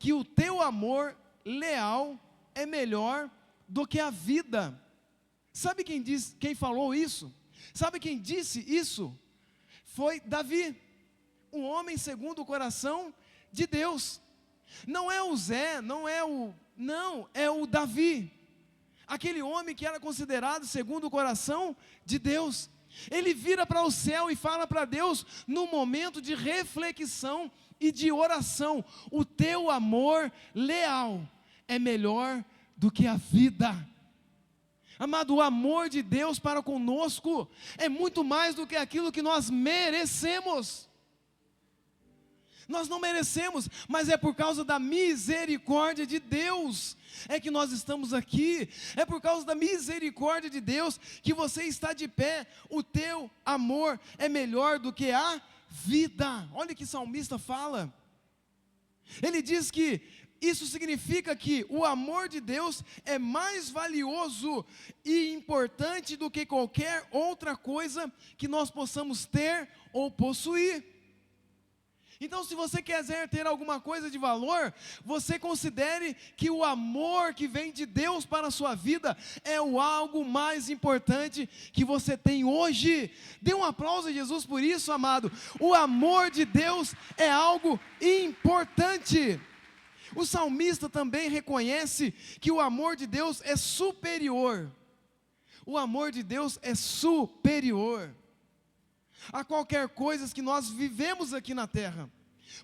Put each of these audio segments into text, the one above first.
que o teu amor leal é melhor do que a vida. Sabe quem falou isso? Sabe quem disse isso? Foi Davi, um homem segundo o coração de Deus. Não é o Zé, não, é o Davi, aquele homem que era considerado segundo o coração de Deus. Ele vira para o céu e fala para Deus, no momento de reflexão e de oração: o teu amor leal é melhor do que a vida. Amado, o amor de Deus para conosco é muito mais do que aquilo que nós merecemos. Nós não merecemos, mas é por causa da misericórdia de Deus é que nós estamos aqui. É por causa da misericórdia de Deus que você está de pé. O teu amor é melhor do que a vida. Olha o que o salmista fala. Ele diz que isso significa que o amor de Deus é mais valioso e importante do que qualquer outra coisa que nós possamos ter ou possuir. Então, se você quiser ter alguma coisa de valor, você considere que o amor que vem de Deus para a sua vida é o algo mais importante que você tem hoje. Dê um aplauso a Jesus por isso, amado. O amor de Deus é algo importante. O salmista também reconhece que o amor de Deus é superior. O amor de Deus é superior a qualquer coisa que nós vivemos aqui na terra.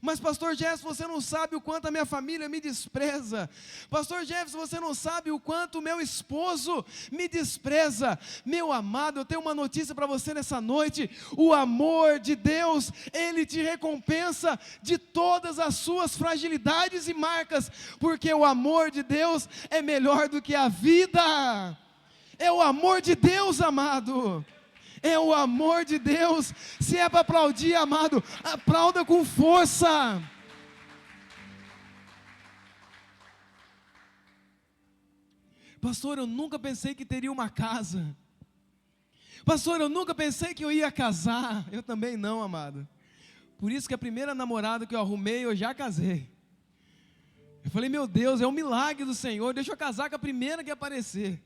Mas pastor Jefferson, você não sabe o quanto a minha família me despreza. Pastor Jefferson, você não sabe o quanto o meu esposo me despreza. Meu amado, eu tenho uma notícia para você nessa noite. O amor de Deus, Ele te recompensa de todas as suas fragilidades e marcas, porque o amor de Deus é melhor do que a vida. É o amor de Deus, amado. É o amor de Deus. Se é para aplaudir, amado, aplauda com força. Pastor, eu nunca pensei que teria uma casa. Pastor, eu nunca pensei que eu ia casar. Eu também não, amado. Por isso que a primeira namorada que eu arrumei, eu já casei. Eu falei, meu Deus, é um milagre do Senhor, deixa eu casar com a primeira que aparecer.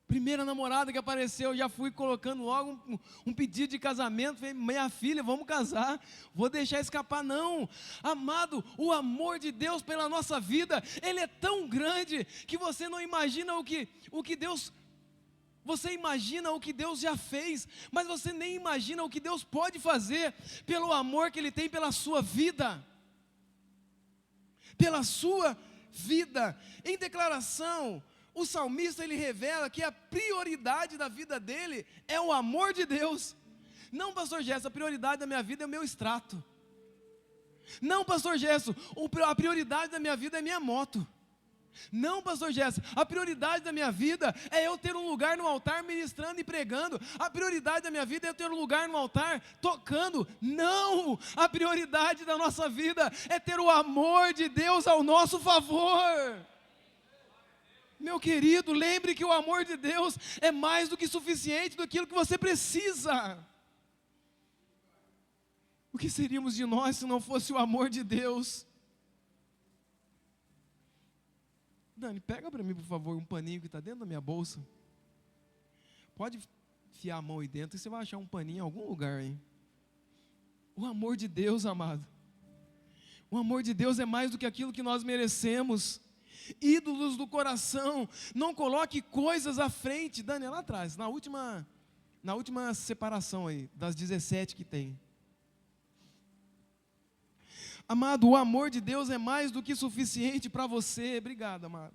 Primeira namorada que apareceu, eu já fui colocando logo um pedido de casamento. Falei, minha filha, vamos casar, vou deixar escapar. Não, amado, o amor de Deus pela nossa vida, ele é tão grande, que você não imagina o que Deus, você imagina o que Deus já fez, mas você nem imagina o que Deus pode fazer, pelo amor que Ele tem pela sua vida. Pela sua vida. Em declaração, o salmista, ele revela que a prioridade da vida dele é o amor de Deus. Não, pastor Gerson, a prioridade da minha vida é o meu extrato. Não, pastor Gerson, a prioridade da minha vida é minha moto. Não, pastor Gerson, a prioridade da minha vida é eu ter um lugar no altar ministrando e pregando. A prioridade da minha vida é eu ter um lugar no altar tocando. Não, a prioridade da nossa vida é ter o amor de Deus ao nosso favor. Meu querido, lembre que o amor de Deus é mais do que suficiente do que você precisa. O que seríamos de nós se não fosse o amor de Deus? Dani, pega para mim, por favor, um paninho que está dentro da minha bolsa. Pode enfiar a mão aí dentro e você vai achar um paninho em algum lugar aí. O amor de Deus, amado. O amor de Deus é mais do que aquilo que nós merecemos. Ídolos do coração, não coloque coisas à frente. Dani, lá atrás, na última separação aí, das 17 que tem. Amado, o amor de Deus é mais do que suficiente para você. Obrigado, amado.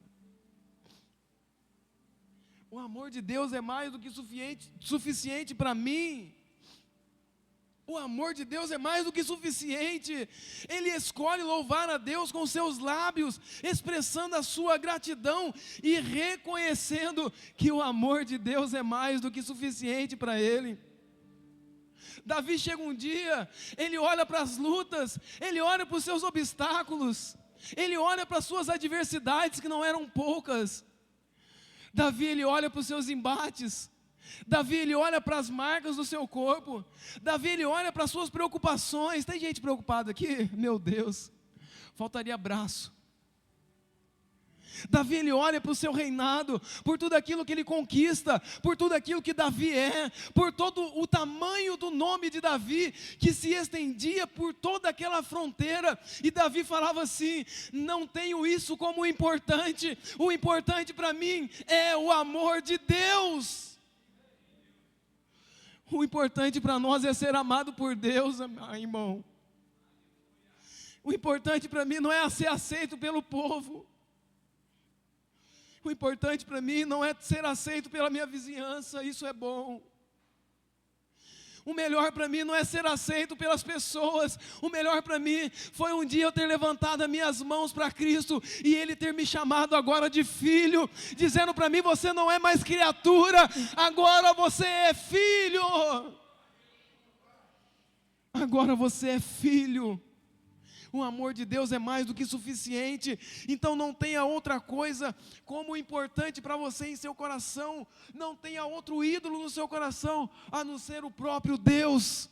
O amor de Deus é mais do que suficiente para mim. O amor de Deus é mais do que suficiente. Ele escolhe louvar a Deus com seus lábios, expressando a sua gratidão e reconhecendo que o amor de Deus é mais do que suficiente para ele. Davi chega um dia, ele olha para as lutas, ele olha para os seus obstáculos, ele olha para as suas adversidades que não eram poucas. Davi, ele olha para os seus embates. Davi, ele olha para as marcas do seu corpo. Davi, ele olha para as suas preocupações. Tem gente preocupada aqui? Meu Deus. faltaria braço. Davi, ele olha para o seu reinado, por tudo aquilo que ele conquista, por tudo aquilo que Davi é, por todo o tamanho do nome de Davi, que se estendia por toda aquela fronteira, e Davi falava assim: não tenho isso como importante, o importante para mim é o amor de Deus. O importante para nós é ser amado por Deus, irmão. O importante para mim não é ser aceito pelo povo. O importante para mim não é ser aceito pela minha vizinhança, isso é bom. O melhor para mim não é ser aceito pelas pessoas. O melhor para mim foi um dia eu ter levantado as minhas mãos para Cristo e Ele ter me chamado agora de filho, dizendo para mim: você não é mais criatura, agora você é filho. Agora você é filho. O amor de Deus é mais do que suficiente. Então não tenha outra coisa como importante para você em seu coração. Não tenha outro ídolo no seu coração, a não ser o próprio Deus.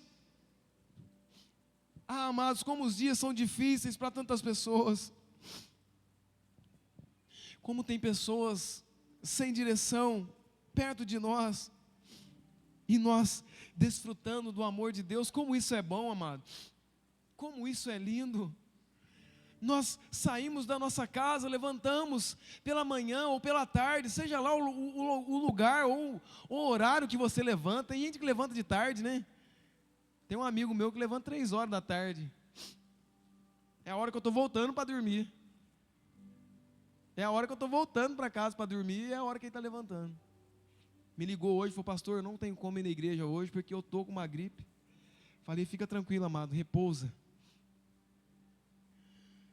Ah, amados, como os dias são difíceis para tantas pessoas. Como tem pessoas sem direção perto de nós. E nós desfrutando do amor de Deus. Como isso é bom, amado. Como isso é lindo. Nós saímos da nossa casa, levantamos pela manhã ou pela tarde, seja lá o lugar ou o horário que você levanta. Tem gente que levanta de tarde, né? Tem um amigo meu que levanta 3 horas da tarde. É a hora que eu estou voltando para dormir. É a hora que eu estou voltando para casa para dormir, é a hora que ele está levantando. Me ligou hoje, falou: pastor, eu não tenho como ir na igreja hoje porque eu estou com uma gripe. Falei: fica tranquilo, amado, repousa.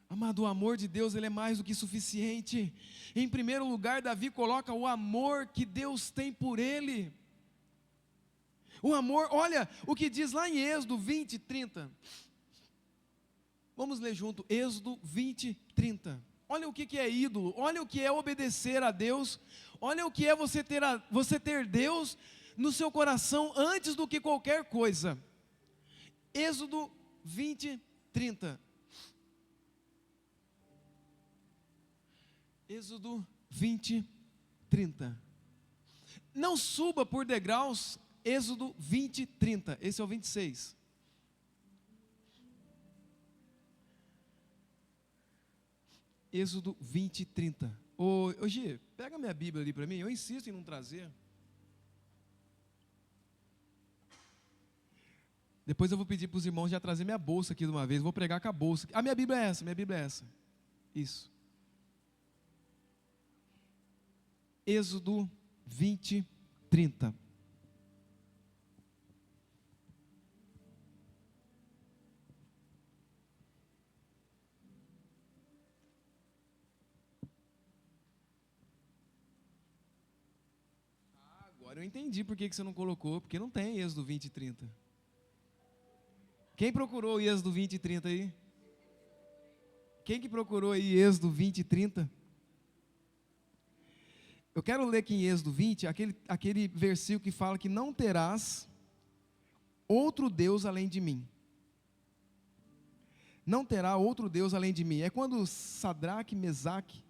Amado, o amor de Deus, ele é mais do que suficiente. Em primeiro lugar, Davi coloca o amor que Deus tem por ele. O amor, olha o que diz lá em Êxodo 20, 30. Vamos ler junto, Êxodo 20, 30. Olha o que é ídolo, olha o que é obedecer a Deus, olha o que é você ter Deus no seu coração antes do que qualquer coisa. Êxodo 20, 30. Êxodo 20, 30. Não suba por degraus, Êxodo 20, 30. Esse é o 26. Êxodo 20, 30. Ô Gi, pega minha Bíblia ali para mim, eu insisto em não trazer. Depois eu vou pedir para os irmãos já trazer minha bolsa aqui de uma vez, vou pregar com a bolsa. A minha Bíblia é essa, Isso. Êxodo 20, 30. Agora eu entendi por que você não colocou, porque não tem Êxodo 20 e 30. Quem procurou Êxodo 20 e 30 aí? Quem que procurou aí Êxodo 20 e 30? Eu quero ler aqui em Êxodo 20, aquele versículo que fala que não terás outro Deus além de mim. Não terá outro Deus além de mim. É quando Sadraque, Mesaque.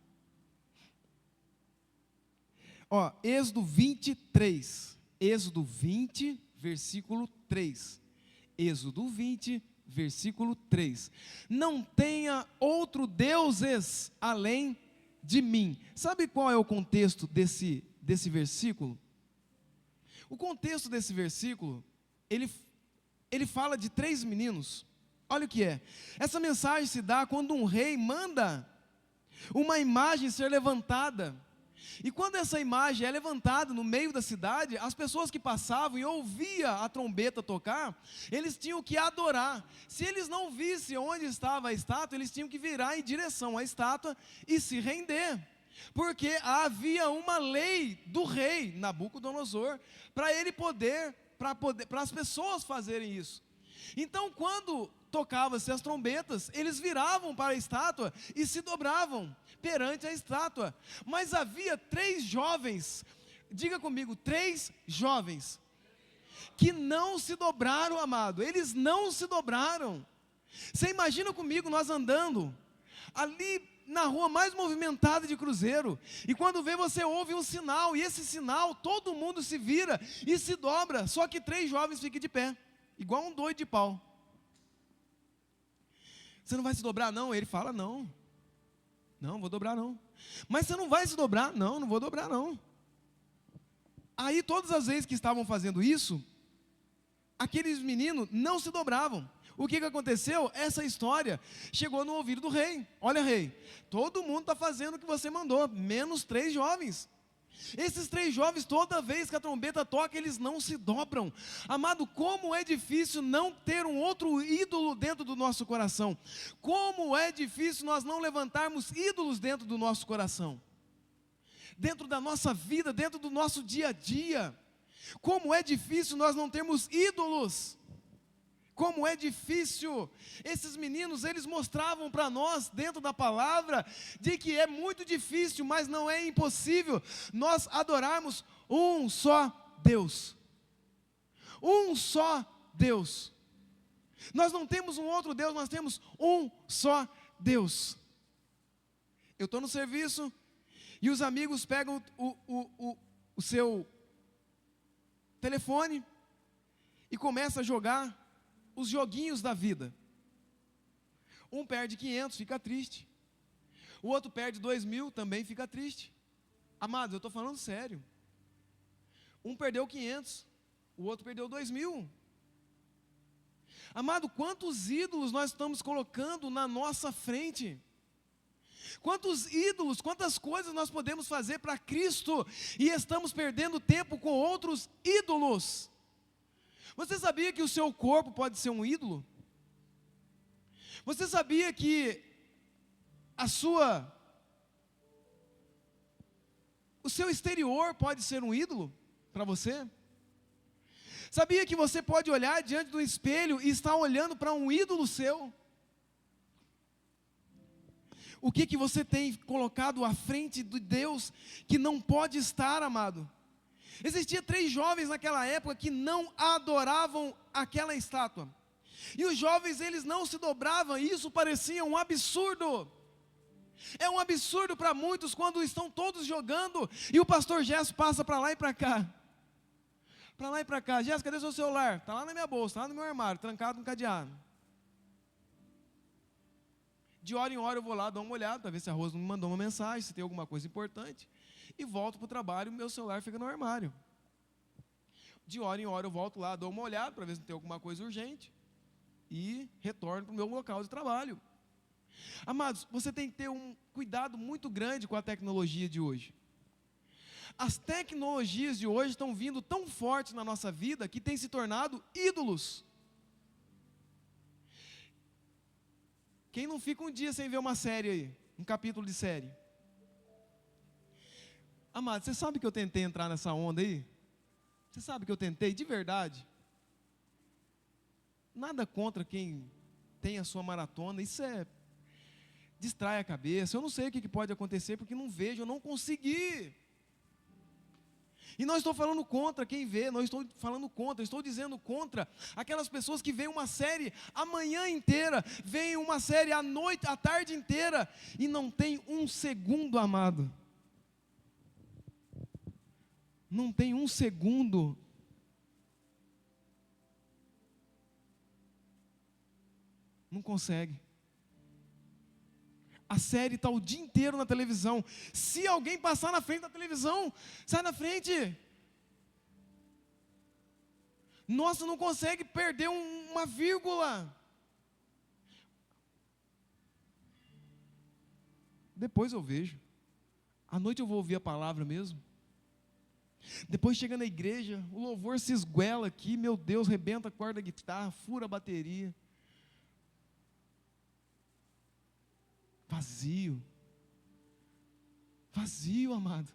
Ó, Êxodo 23. Êxodo 20, versículo 3. Êxodo 20, versículo 3. Não tenha outro deuses além de mim. Sabe qual é o contexto desse versículo? O contexto desse versículo, ele fala de 3 meninos. Olha o que é. Essa mensagem se dá quando um rei manda uma imagem ser levantada. E quando essa imagem é levantada no meio da cidade, as pessoas que passavam e ouviam a trombeta tocar, eles tinham que adorar. Se eles não vissem onde estava a estátua, eles tinham que virar em direção à estátua e se render. Porque havia uma lei do rei Nabucodonosor para as pessoas fazerem isso. Então, quando tocavam-se as trombetas, eles viravam para a estátua e se dobravam perante a estátua. Mas havia 3 jovens, diga comigo, 3 jovens, que não se dobraram, amado. Eles não se dobraram. Você imagina comigo nós andando ali na rua mais movimentada de Cruzeiro, e quando vê, você ouve um sinal, e esse sinal, todo mundo se vira e se dobra, só que 3 jovens ficam de pé, igual um doido de pau. Você não vai se dobrar não? Ele fala, não, vou dobrar não. Mas você não vai se dobrar? Não vou dobrar não. Aí todas as vezes que estavam fazendo isso, aqueles meninos não se dobravam. O que aconteceu? Essa história chegou no ouvido do rei. Olha, rei, todo mundo está fazendo o que você mandou, menos 3 jovens. Esses 3 jovens, toda vez que a trombeta toca, eles não se dobram. Amado, como é difícil não ter um outro ídolo dentro do nosso coração. Como é difícil nós não levantarmos ídolos dentro do nosso coração. Dentro da nossa vida, dentro do nosso dia a dia. Como é difícil nós não termos ídolos. Como é difícil. Esses meninos, eles mostravam para nós, dentro da palavra, de que é muito difícil, mas não é impossível, nós adorarmos um só Deus. Um só Deus. Nós não temos um outro Deus, nós temos um só Deus. Eu estou no serviço, e os amigos pegam o seu telefone e começam a jogar os joguinhos da vida. Um perde 500, fica triste. O outro perde 2.000, também fica triste. Amados, eu estou falando sério. Um perdeu 500, o outro perdeu 2.000. Amado, quantos ídolos nós estamos colocando na nossa frente? Quantos ídolos, quantas coisas nós podemos fazer para Cristo e estamos perdendo tempo com outros ídolos? Você sabia que o seu corpo pode ser um ídolo? Você sabia que o seu exterior pode ser um ídolo para você? Sabia que você pode olhar diante do espelho e estar olhando para um ídolo seu? O que você tem colocado à frente de Deus que não pode estar, amado? Existia 3 jovens naquela época que não adoravam aquela estátua. E os jovens, eles não se dobravam, e isso parecia um absurdo. É um absurdo para muitos quando estão todos jogando, e o pastor Gesso passa para lá e para cá. Para lá e para cá. Gesso, cadê seu celular? Está lá na minha bolsa, está lá no meu armário, trancado no cadeado. De hora em hora eu vou lá, dou uma olhada, para ver se a Rosa não me mandou uma mensagem, se tem alguma coisa importante. E volto para o trabalho, meu celular fica no armário. De hora em hora eu volto lá, dou uma olhada, para ver se não tem alguma coisa urgente. E retorno para o meu local de trabalho. Amados, você tem que ter um cuidado muito grande com a tecnologia de hoje. As tecnologias de hoje estão vindo tão fortes na nossa vida, que têm se tornado ídolos. Quem não fica um dia sem ver uma série aí? Um capítulo de série? Amado, você sabe que eu tentei entrar nessa onda aí? Você sabe que eu tentei, de verdade? Nada contra quem tem a sua maratona, isso distrai a cabeça. Eu não sei o que pode acontecer, porque não vejo, eu não consegui. E não estou falando contra quem vê, não estou falando contra, estou dizendo contra aquelas pessoas que veem uma série a manhã inteira, veem uma série à noite, à tarde inteira, e não tem um segundo, amado. Não tem um segundo. Não consegue. A série está o dia inteiro na televisão. Se alguém passar na frente da televisão, sai na frente. Nossa, não consegue perder uma vírgula. Depois eu vejo. À noite eu vou ouvir a palavra mesmo. Depois chega na igreja, o louvor se esguela aqui, meu Deus, rebenta a corda da guitarra, fura a bateria. Vazio. Vazio, amado.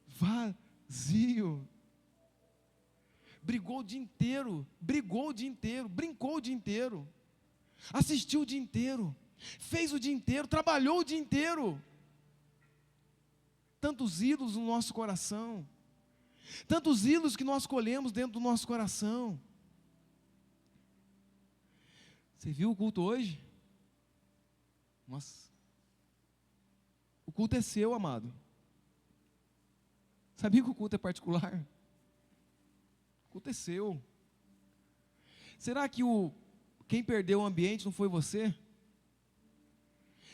Vazio. Brigou o dia inteiro, brincou o dia inteiro, assistiu o dia inteiro, fez o dia inteiro, trabalhou o dia inteiro. Tantos ídolos no nosso coração, tantos ídolos que nós colhemos dentro do nosso coração. Você viu o culto hoje? Nossa. O culto é seu, amado. Sabia que o culto é particular? O culto é seu. Será que quem perdeu o ambiente não foi você?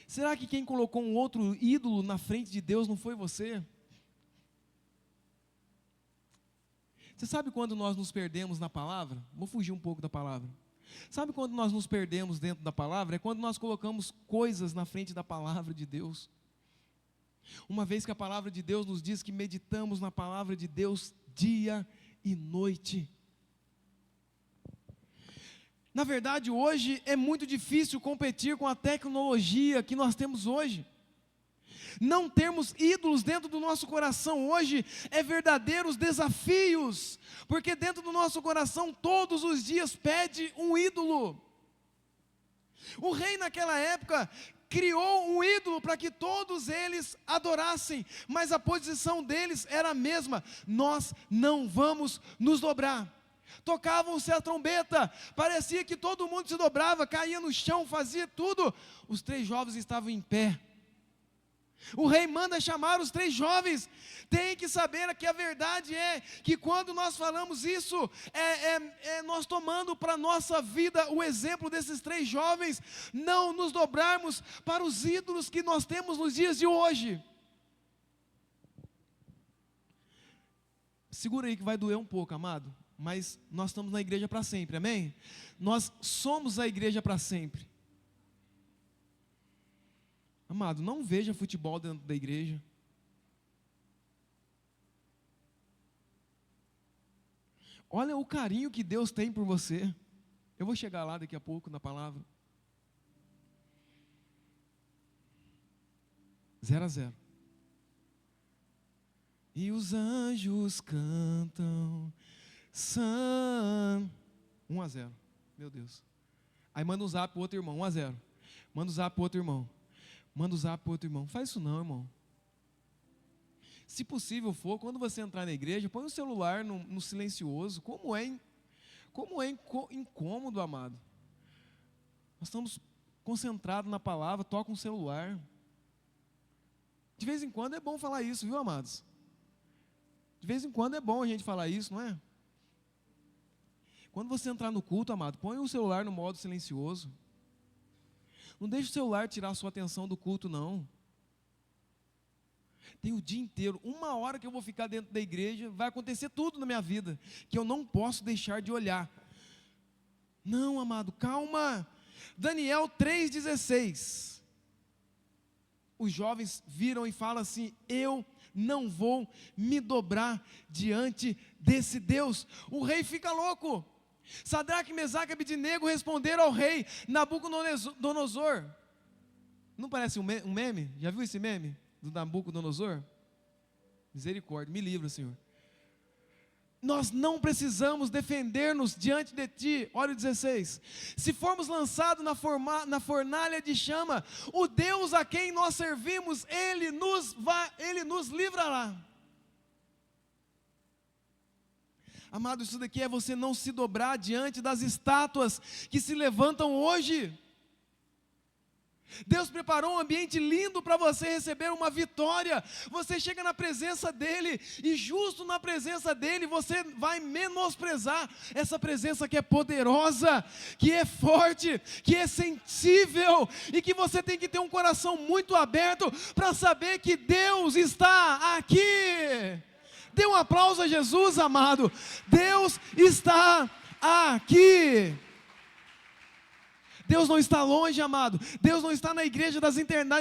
Será que quem colocou um outro ídolo na frente de Deus não foi você? Você sabe quando nós nos perdemos na palavra? Vou fugir um pouco da palavra. Sabe quando nós nos perdemos dentro da palavra? É quando nós colocamos coisas na frente da palavra de Deus. Uma vez que a palavra de Deus nos diz que meditamos na palavra de Deus dia e noite. Na verdade, hoje é muito difícil competir com a tecnologia que nós temos hoje. Não termos ídolos dentro do nosso coração hoje é verdadeiros desafios, porque dentro do nosso coração todos os dias pede um ídolo. O rei naquela época criou um ídolo para que todos eles adorassem, mas a posição deles era a mesma: nós não vamos nos dobrar. Tocavam-se a trombeta, parecia que todo mundo se dobrava, caía no chão, fazia tudo. Os 3 jovens estavam em pé. O rei manda chamar os 3 jovens. Tem que saber que a verdade é que quando nós falamos isso, nós tomando para a nossa vida o exemplo desses 3 jovens, não nos dobrarmos para os ídolos que nós temos nos dias de hoje. Segura aí que vai doer um pouco, amado, mas nós estamos na igreja para sempre, amém? Nós somos a igreja para sempre. Amado, não veja futebol dentro da igreja. Olha o carinho que Deus tem por você. Eu vou chegar lá daqui a pouco na palavra. 0-0. E os anjos cantam 1-0. Meu Deus. Aí manda um zap pro outro irmão, 1-0. Manda um zap pro outro irmão. Manda um zap pro outro irmão. Faz isso não, irmão. Se possível for, quando você entrar na igreja, põe o celular no silencioso. Como é incômodo, amado. Nós estamos concentrados na palavra, toca um celular. De vez em quando é bom falar isso, viu, amados? De vez em quando é bom a gente falar isso, não é? Quando você entrar no culto, amado, põe o celular no modo silencioso. Não deixe o celular tirar a sua atenção do culto, não. Tem o dia inteiro, 1 hora que eu vou ficar dentro da igreja, vai acontecer tudo na minha vida, que eu não posso deixar de olhar. Não, amado, calma. Daniel 3,16. Os jovens viram e falam assim: eu não vou me dobrar diante desse Deus. O rei fica louco. Sadraque, Mesaque e Abednego responderam ao rei Nabucodonosor. Não parece um meme? Já viu esse meme do Nabucodonosor? Misericórdia, me livra, Senhor. Nós não precisamos defender-nos diante de ti. Olha o 16. Se formos lançados na fornalha de chama, o Deus a quem nós servimos, Ele nos livrará. Amado, isso daqui é você não se dobrar diante das estátuas que se levantam hoje. Deus preparou um ambiente lindo para você receber uma vitória. Você chega na presença dEle, e justo na presença dEle, você vai menosprezar essa presença que é poderosa, que é forte, que é sensível, e que você tem que ter um coração muito aberto para saber que Deus está aqui. Dê um aplauso a Jesus, amado. Deus está aqui. Deus não está longe, amado. Deus não está na igreja da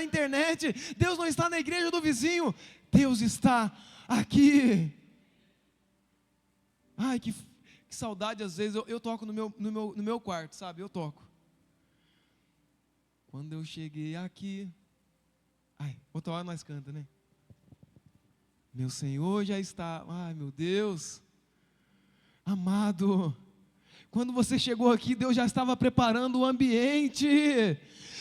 internet. Deus não está na igreja do vizinho. Deus está aqui. Ai, que saudade, às vezes. Eu toco no meu quarto, sabe? Eu toco. Quando eu cheguei aqui. Ai, outra hora nós canta, né? Meu Senhor já está. Ai, meu Deus. Amado, quando você chegou aqui, Deus já estava preparando o ambiente.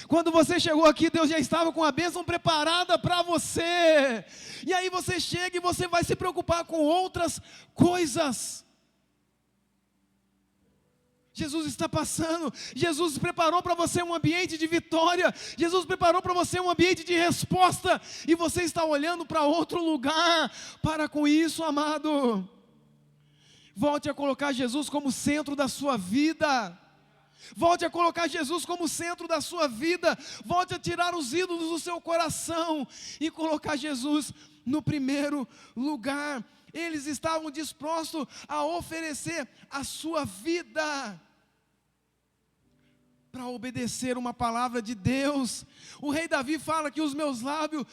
Quando você chegou aqui, Deus já estava com a bênção preparada para você. E aí você chega e você vai se preocupar com outras coisas. Jesus está passando. Jesus preparou para você um ambiente de vitória. Jesus preparou para você um ambiente de resposta. E você está olhando para outro lugar. Para com isso, amado. Volte a colocar Jesus como centro da sua vida. Volte a colocar Jesus como centro da sua vida. Volte a tirar os ídolos do seu coração e colocar Jesus no primeiro lugar. Eles estavam dispostos a oferecer a sua vida para obedecer uma palavra de Deus. O rei Davi fala que os meus lábios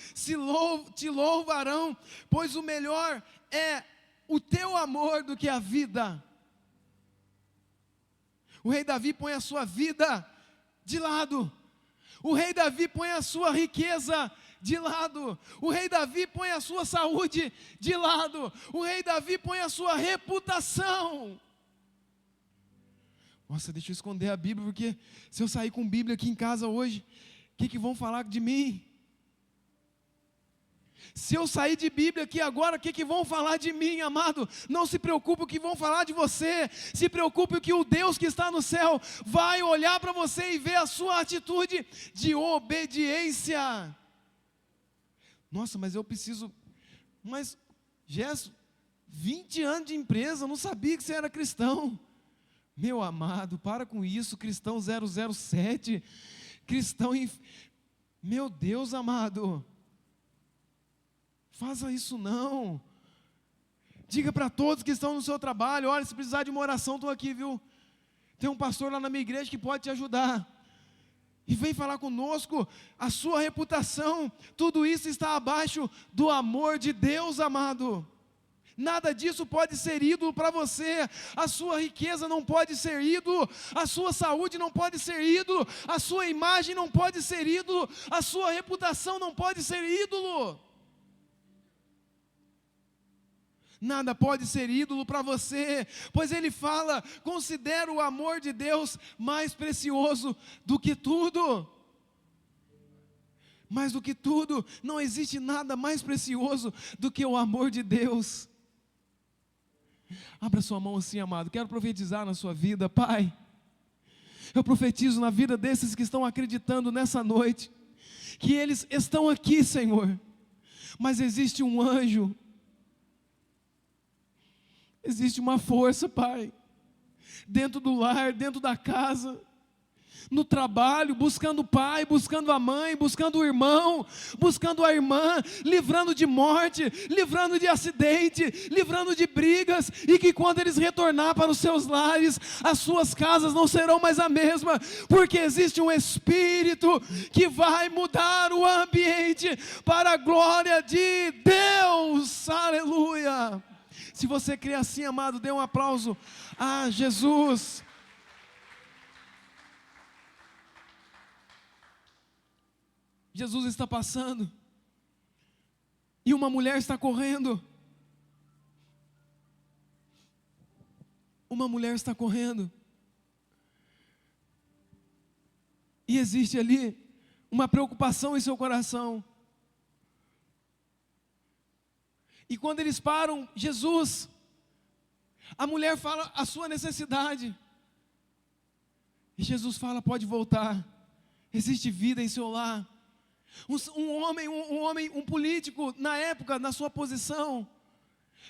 te louvarão, pois o melhor é o teu amor do que a vida. O rei Davi põe a sua vida de lado. O rei Davi põe a sua riqueza de lado. O rei Davi põe a sua saúde de lado. O rei Davi põe a sua reputação. Nossa, deixa eu esconder a Bíblia, porque se eu sair com Bíblia aqui em casa hoje, o que vão falar de mim? Se eu sair de Bíblia aqui agora, o que vão falar de mim, amado? Não se preocupe o que vão falar de você. Se preocupe o que o Deus que está no céu vai olhar para você e ver a sua atitude de obediência. Nossa, mas eu preciso... Mas, Gerson, 20 anos de empresa, eu não sabia que você era cristão. Meu amado, para com isso, cristão 007. Cristão... Meu Deus, amado... Faça isso não. Diga para todos que estão no seu trabalho: olha, se precisar de uma oração, estou aqui, viu? Tem um pastor lá na minha igreja que pode te ajudar. E vem falar conosco. A sua reputação, tudo isso está abaixo do amor de Deus, amado. Nada disso pode ser ídolo para você. A sua riqueza não pode ser ídolo. A sua saúde não pode ser ídolo. A sua imagem não pode ser ídolo. A sua reputação não pode ser ídolo. Nada pode ser ídolo para você, pois ele fala: considera o amor de Deus mais precioso do que tudo. Mais do que tudo, não existe nada mais precioso do que o amor de Deus. Abra sua mão assim, amado. Quero profetizar na sua vida, Pai. Eu profetizo na vida desses que estão acreditando nessa noite, que eles estão aqui, Senhor, mas existe um anjo. Existe uma força, Pai, dentro do lar, dentro da casa, no trabalho, buscando o pai, buscando a mãe, buscando o irmão, buscando a irmã, livrando de morte, livrando de acidente, livrando de brigas, e que quando eles retornar para os seus lares, as suas casas não serão mais a mesma, porque existe um Espírito que vai mudar o ambiente para a glória de Deus. Aleluia! Se você crê assim, amado, dê um aplauso a Jesus. Jesus está passando, e uma mulher está correndo. Uma mulher está correndo, e existe ali uma preocupação em seu coração. E quando eles param, Jesus, a mulher fala a sua necessidade, e Jesus fala: pode voltar, existe vida em seu lar. Um político, na época, na sua posição,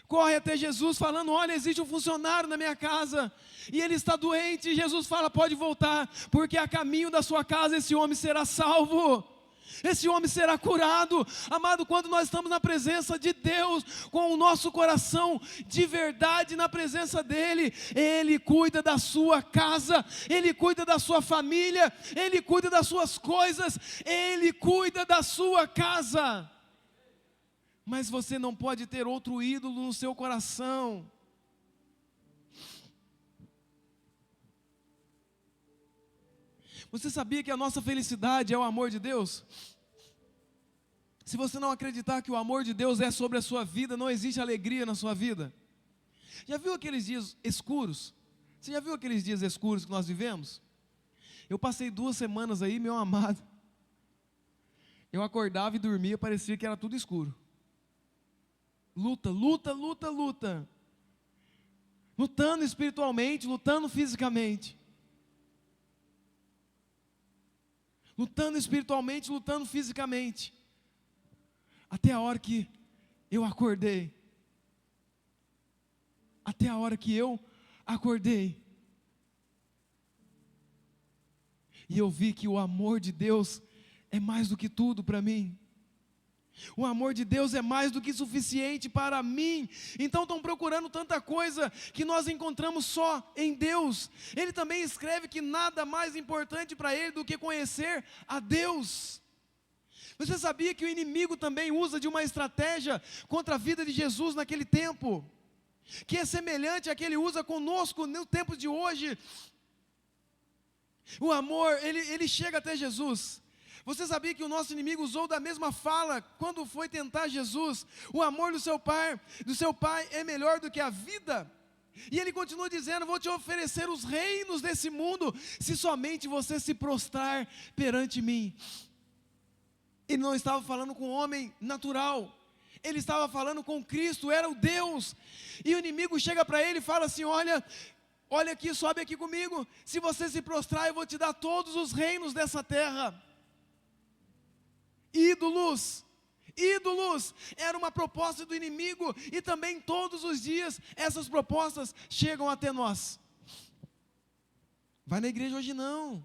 corre até Jesus falando: olha, existe um funcionário na minha casa, e ele está doente, e Jesus fala: pode voltar, porque a caminho da sua casa esse homem será salvo. Esse homem será curado. Amado, quando nós estamos na presença de Deus, com o nosso coração de verdade na presença dEle, Ele cuida da sua casa, Ele cuida da sua família, Ele cuida das suas coisas, Ele cuida da sua casa. Mas você não pode ter outro ídolo no seu coração. Você sabia que a nossa felicidade é o amor de Deus? Se você não acreditar que o amor de Deus é sobre a sua vida, não existe alegria na sua vida. Já viu aqueles dias escuros? Você já viu aqueles dias escuros que nós vivemos? Eu passei 2 semanas aí, meu amado. Eu acordava e dormia, parecia que era tudo escuro. Luta, luta, luta, luta. Lutando espiritualmente, lutando fisicamente. lutando espiritualmente, lutando fisicamente, até a hora que eu acordei. Até a hora que eu acordei. E eu vi que o amor de Deus é mais do que tudo para mim. O amor de Deus é mais do que suficiente para mim. Então estão procurando tanta coisa que nós encontramos só em Deus. Ele também escreve que nada mais importante para ele do que conhecer a Deus. Você sabia que o inimigo também usa de uma estratégia contra a vida de Jesus naquele tempo? Que é semelhante à que ele usa conosco no tempo de hoje. O amor, ele chega até Jesus. Você sabia que o nosso inimigo usou da mesma fala quando foi tentar Jesus? O amor do seu pai é melhor do que a vida. E ele continua dizendo: vou te oferecer os reinos desse mundo, se somente você se prostrar perante mim. Ele não estava falando com o homem natural, ele estava falando com Cristo, era o Deus. E o inimigo chega para ele e fala assim: olha aqui, sobe aqui comigo, se você se prostrar eu vou te dar todos os reinos dessa terra. Ídolos, era uma proposta do inimigo, e também todos os dias essas propostas chegam até nós. Vai na igreja hoje não,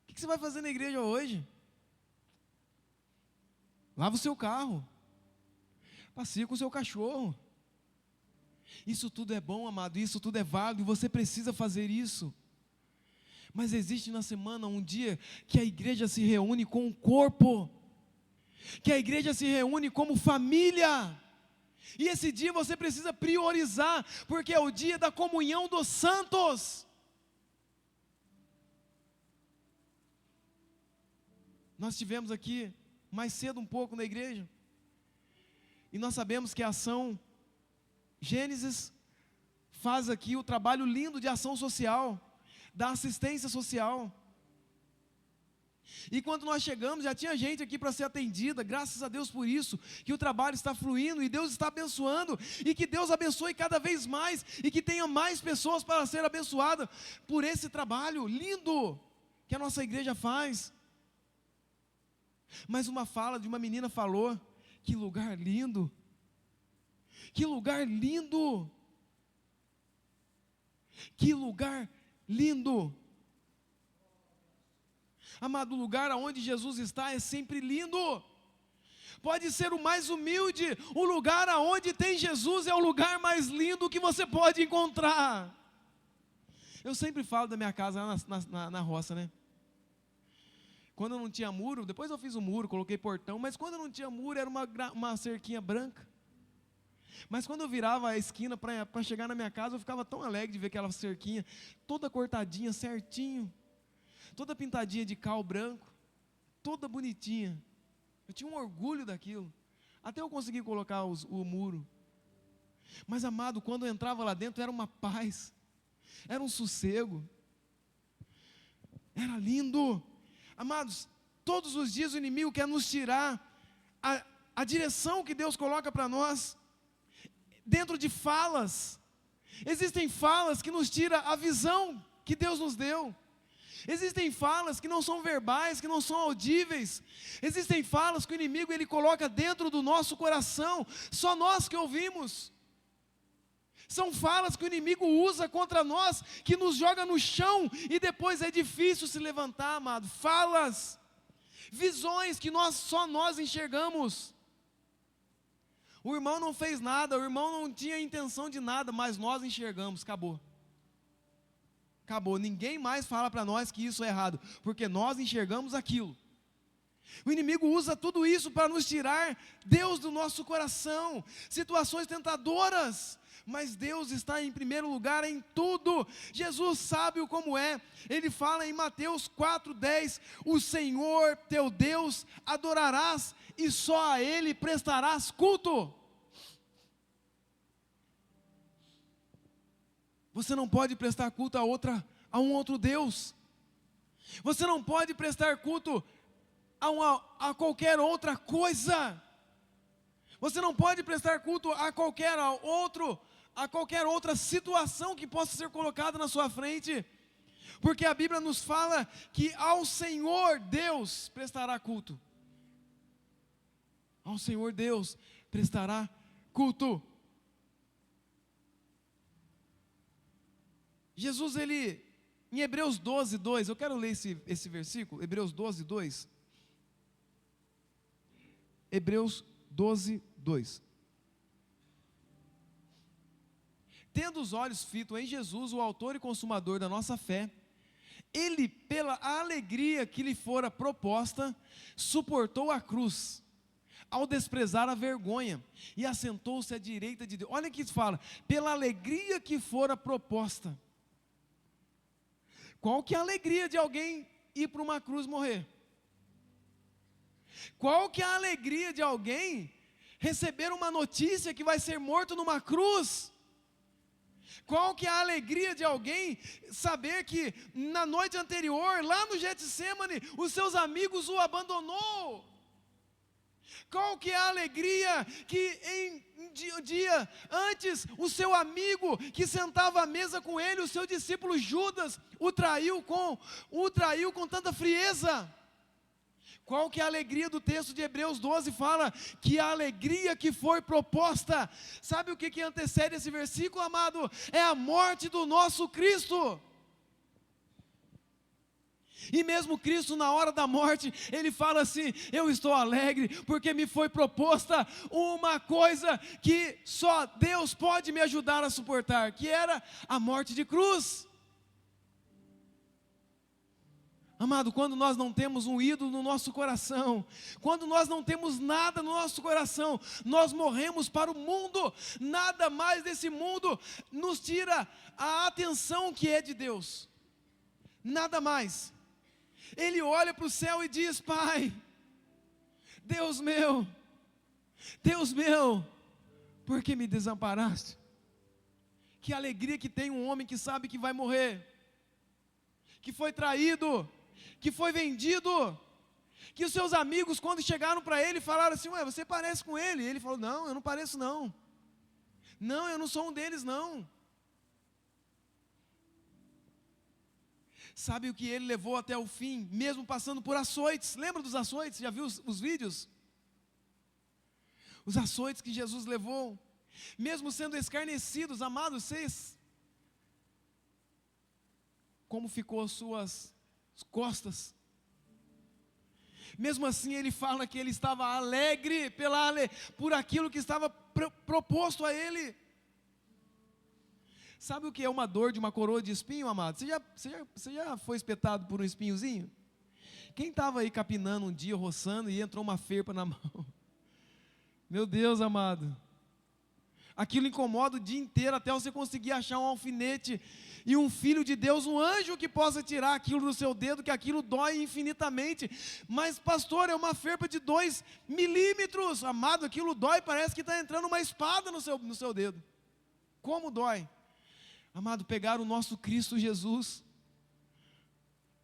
o que você vai fazer na igreja hoje? Lava o seu carro, passeia com o seu cachorro. Isso tudo é bom, amado, isso tudo é válido, e você precisa fazer isso. Mas existe na semana um dia que a igreja se reúne com o corpo, que a igreja se reúne como família, e esse dia você precisa priorizar, porque é o dia da comunhão dos santos. Nós estivemos aqui mais cedo um pouco na igreja, e nós sabemos que a ação Gênesis faz aqui o trabalho lindo de ação social, da assistência social. E quando nós chegamos, já tinha gente aqui para ser atendida, graças a Deus por isso, que o trabalho está fluindo, e Deus está abençoando, e que Deus abençoe cada vez mais, e que tenha mais pessoas para ser abençoadas por esse trabalho lindo que a nossa igreja faz. Mas uma fala de uma menina falou: que lugar lindo, que lugar lindo, que lugar lindo. Amado, o lugar onde Jesus está é sempre lindo. Pode ser o mais humilde, o lugar aonde tem Jesus é o lugar mais lindo que você pode encontrar. Eu sempre falo da minha casa lá na roça, né? Quando eu não tinha muro, depois eu fiz um muro, coloquei portão, mas quando eu não tinha muro era uma cerquinha branca. Mas quando eu virava a esquina para chegar na minha casa, eu ficava tão alegre de ver aquela cerquinha toda cortadinha, certinho, toda pintadinha de cal branco, toda bonitinha. Eu tinha um orgulho daquilo, até eu conseguir colocar o muro. Mas, amado, quando eu entrava lá dentro era uma paz, era um sossego, era lindo. Amados, todos os dias o inimigo quer nos tirar a direção que Deus coloca para nós, dentro de falas. Existem falas que nos tiram a visão que Deus nos deu. Existem falas que não são verbais, que não são audíveis. Existem falas que o inimigo ele coloca dentro do nosso coração, só nós que ouvimos. São falas que o inimigo usa contra nós, que nos joga no chão e depois é difícil se levantar, amado. Falas, visões que só nós enxergamos. O irmão não fez nada, o irmão não tinha intenção de nada, mas nós enxergamos, acabou. Acabou, ninguém mais fala para nós que isso é errado, porque nós enxergamos aquilo. O inimigo usa tudo isso para nos tirar Deus do nosso coração, situações tentadoras, mas Deus está em primeiro lugar em tudo. Jesus sabe como é, ele fala em Mateus 4:10, o Senhor teu Deus adorarás e só a Ele prestarás culto. Você não pode prestar culto a um outro Deus. Você não pode prestar culto a qualquer outra coisa. Você não pode prestar culto a qualquer outra situação que possa ser colocada na sua frente. Porque a Bíblia nos fala que ao Senhor Deus prestará culto. Ao Senhor Deus prestará culto. Jesus, ele, em Hebreus 12, 2, eu quero ler esse versículo, Hebreus 12, 2. Hebreus 12, 2. Tendo os olhos fitos em Jesus, o autor e consumador da nossa fé, ele, pela alegria que lhe fora proposta, suportou a cruz, ao desprezar a vergonha, e assentou-se à direita de Deus. Olha o que fala, pela alegria que fora proposta. Qual que é a alegria de alguém ir para uma cruz morrer? Qual que é a alegria de alguém receber uma notícia que vai ser morto numa cruz? Qual que é a alegria de alguém saber que na noite anterior, lá no Getsêmani, os seus amigos o abandonou? Qual que é a alegria que um dia antes o seu amigo que sentava à mesa com ele, o seu discípulo Judas, o traiu com tanta frieza? Qual que é a alegria do texto de Hebreus 12? Fala que a alegria que foi proposta, sabe o que antecede esse versículo, amado? É a morte do nosso Cristo. E mesmo Cristo, na hora da morte, ele fala assim: eu estou alegre, porque me foi proposta uma coisa que só Deus pode me ajudar a suportar, que era a morte de cruz. Amado, quando nós não temos um ídolo no nosso coração, quando nós não temos nada no nosso coração, nós morremos para o mundo. Nada mais desse mundo nos tira a atenção que é de Deus, nada mais. Ele olha para o céu e diz: Pai, Deus meu, por que me desamparaste? Que alegria que tem um homem que sabe que vai morrer, que foi traído, que foi vendido, que os seus amigos, quando chegaram para ele, falaram assim: ué, você parece com ele? E ele falou: não, eu não pareço não, eu não sou um deles não. Sabe o que ele levou até o fim, mesmo passando por açoites? Lembra dos açoites? Já viu os vídeos? Os açoites que Jesus levou, mesmo sendo escarnecidos, amados, vocês, como ficou as suas costas? Mesmo assim ele fala que ele estava alegre por aquilo que estava proposto a ele. Sabe o que é uma dor de uma coroa de espinho, amado? Você já foi espetado por um espinhozinho? Quem estava aí capinando um dia, roçando, e entrou uma ferpa na mão? Meu Deus, amado, aquilo incomoda o dia inteiro, até você conseguir achar um alfinete, e um filho de Deus, um anjo que possa tirar aquilo do seu dedo, que aquilo dói infinitamente. Mas pastor, é uma ferpa de 2 milímetros, amado, aquilo dói, parece que está entrando uma espada no seu dedo. Como dói? Amado, pegaram o nosso Cristo Jesus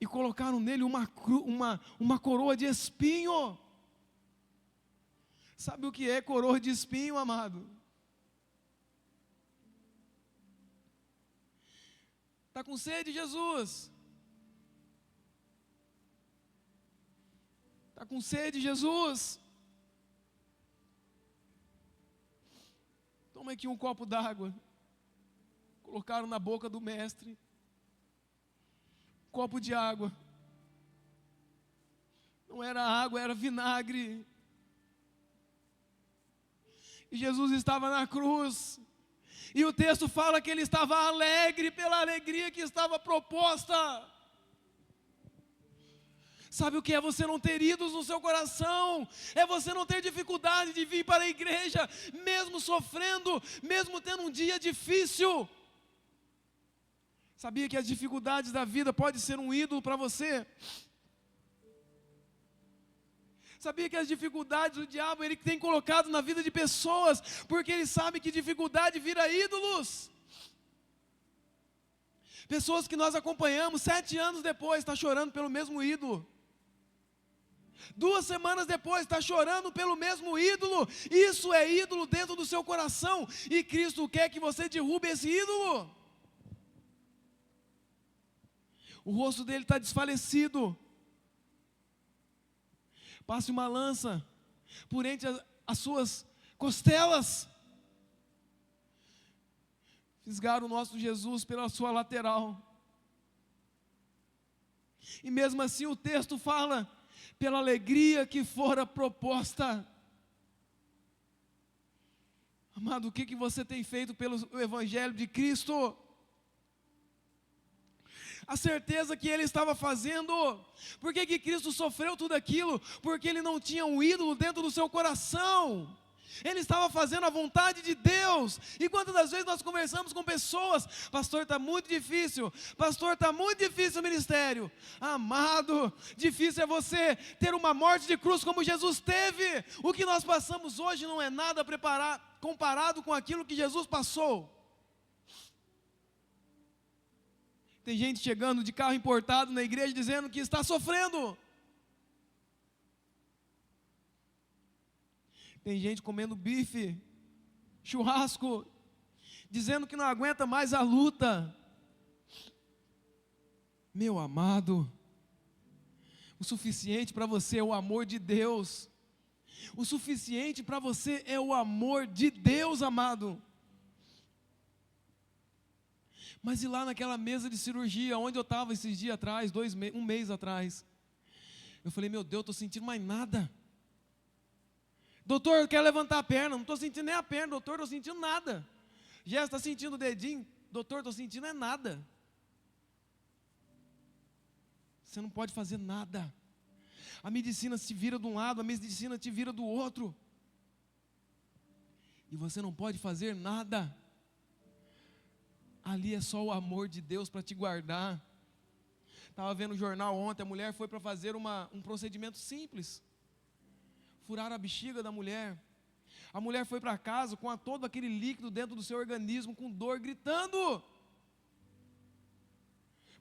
e colocaram nele uma coroa de espinho. Sabe o que é coroa de espinho, amado? Está com sede, Jesus? Está com sede, Jesus? Toma aqui um copo d'água. Colocaram na boca do mestre um copo de água. Não era água, era vinagre. E Jesus estava na cruz, e o texto fala que ele estava alegre pela alegria que estava proposta. Sabe o que é você não ter ídolos no seu coração? É você não ter dificuldade de vir para a igreja, mesmo sofrendo, mesmo tendo um dia difícil. Sabia que as dificuldades da vida podem ser um ídolo para você? Sabia que as dificuldades do diabo ele tem colocado na vida de pessoas, porque ele sabe que dificuldade vira ídolos. Pessoas que nós acompanhamos 7 anos depois está chorando pelo mesmo ídolo. 2 semanas depois está chorando pelo mesmo ídolo. Isso é ídolo dentro do seu coração, e Cristo quer que você derrube esse ídolo. O rosto dele está desfalecido. Passe uma lança por entre as suas costelas. Fisgaram o nosso Jesus pela sua lateral. E mesmo assim o texto fala, pela alegria que fora proposta. Amado, o que você tem feito pelo Evangelho de Cristo? A certeza que ele estava fazendo. Por que Cristo sofreu tudo aquilo? Porque ele não tinha um ídolo dentro do seu coração. Ele estava fazendo a vontade de Deus. E quantas das vezes nós conversamos com pessoas: pastor, está muito difícil. Pastor, está muito difícil o ministério. Amado, difícil é você ter uma morte de cruz como Jesus teve. O que nós passamos hoje não é nada comparado com aquilo que Jesus passou. Tem gente chegando de carro importado na igreja dizendo que está sofrendo. Tem gente comendo bife, churrasco, dizendo que não aguenta mais a luta. Meu amado, o suficiente para você é o amor de Deus. O suficiente para você é o amor de Deus, amado. Mas e lá naquela mesa de cirurgia, onde eu estava esses dias atrás, um mês atrás, eu falei, meu Deus, eu estou sentindo mais nada. Doutor, eu quero levantar a perna, não estou sentindo nem a perna, doutor, não estou sentindo nada. Jéssica, está sentindo o dedinho? Doutor, estou sentindo é nada. Você não pode fazer nada. A medicina te vira de um lado, a medicina te vira do outro. E você não pode fazer nada. Ali é só o amor de Deus para te guardar. Estava vendo o jornal ontem, a mulher foi para fazer um procedimento simples. Furaram a bexiga da mulher. A mulher foi para casa com todo aquele líquido dentro do seu organismo, com dor, gritando.